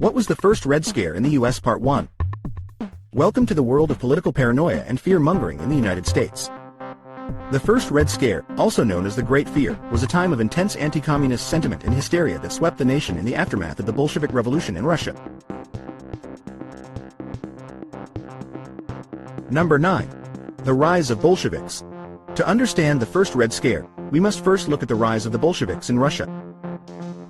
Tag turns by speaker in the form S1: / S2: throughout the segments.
S1: What was the first Red Scare in the US? Part 1. Welcome to the world of political paranoia and fear-mongering in the United States. The first Red Scare, also known as the Great Fear, was a time of intense anti-communist sentiment and hysteria that swept the nation in the aftermath of the Bolshevik Revolution in Russia. Number 9. The Rise of Bolsheviks. To understand the first Red Scare, we must first look at the rise of the Bolsheviks in Russia.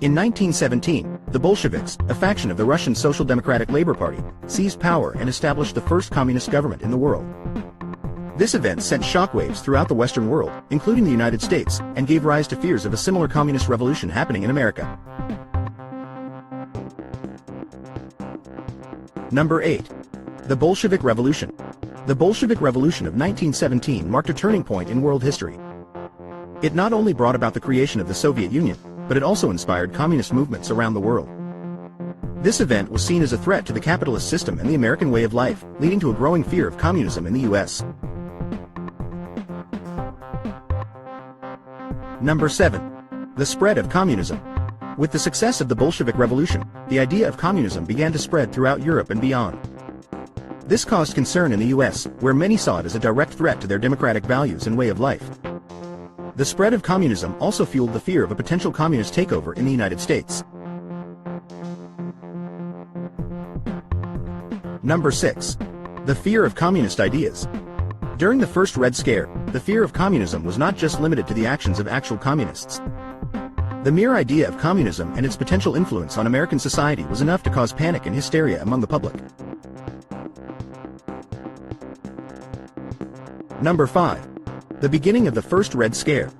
S1: In 1917, the Bolsheviks, a faction of the Russian Social Democratic Labor Party, seized power and established the first communist government in the world. This event sent shockwaves throughout the Western world, including the United States, and gave rise to fears of a similar communist revolution happening in America. Number 8. The Bolshevik Revolution. The Bolshevik Revolution of 1917 marked a turning point in world history. It not only brought about the creation of the Soviet Union, but it also inspired communist movements around the world. This event was seen as a threat to the capitalist system and the American way of life, leading to a growing fear of communism in the US. Number 7. The Spread of Communism. With the success of the Bolshevik Revolution, the idea of communism began to spread throughout Europe and beyond. This caused concern in the US, where many saw it as a direct threat to their democratic values and way of life. The spread of communism also fueled the fear of a potential communist takeover in the United States. Number 6. The fear of communist ideas. During the first Red Scare, the fear of communism was not just limited to the actions of actual communists. The mere idea of communism and its potential influence on American society was enough to cause panic and hysteria among the public. Number 5. The beginning of the first Red Scare.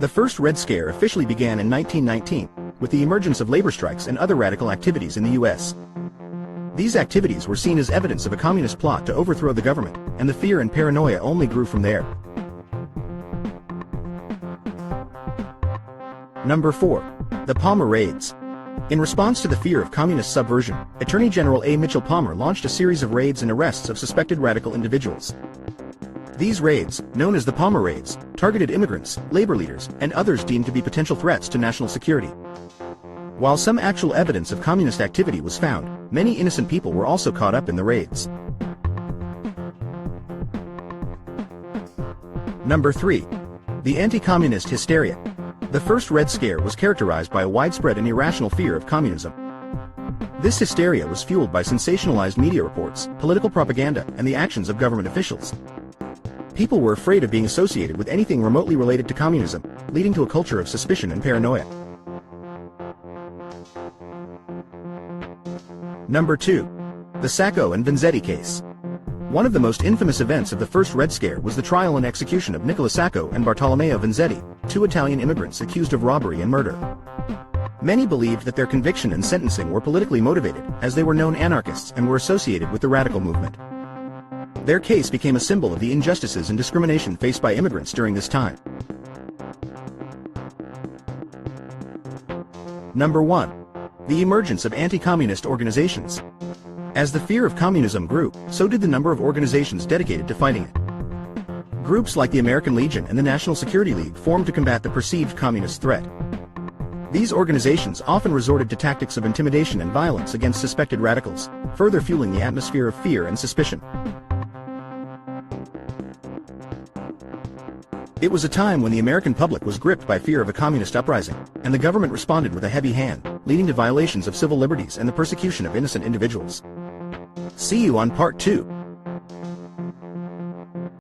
S1: The first Red Scare officially began in 1919, with the emergence of labor strikes and other radical activities in the US. These activities were seen as evidence of a communist plot to overthrow the government, and the fear and paranoia only grew from there. Number 4. The Palmer Raids. In response to the fear of communist subversion, Attorney General A. Mitchell Palmer launched a series of raids and arrests of suspected radical individuals. These raids, known as the Palmer Raids, targeted immigrants, labor leaders, and others deemed to be potential threats to national security. While some actual evidence of communist activity was found, many innocent people were also caught up in the raids. Number 3. The anti-communist hysteria. The first Red Scare was characterized by a widespread and irrational fear of communism. This hysteria was fueled by sensationalized media reports, political propaganda, and the actions of government officials. People were afraid of being associated with anything remotely related to communism, leading to a culture of suspicion and paranoia. Number 2. The Sacco and Vanzetti case. One of the most infamous events of the first Red Scare was the trial and execution of Nicola Sacco and Bartolomeo Vanzetti, two Italian immigrants accused of robbery and murder. Many believed that their conviction and sentencing were politically motivated, as they were known anarchists and were associated with the radical movement. Their case became a symbol of the injustices and discrimination faced by immigrants during this time. Number 1. The emergence of anti-communist organizations. As the fear of communism grew, so did the number of organizations dedicated to fighting it. Groups like the American Legion and the National Security League formed to combat the perceived communist threat. These organizations often resorted to tactics of intimidation and violence against suspected radicals, further fueling the atmosphere of fear and suspicion. It was a time when the American public was gripped by fear of a communist uprising, and the government responded with a heavy hand, leading to violations of civil liberties and the persecution of innocent individuals. See you on Part 2.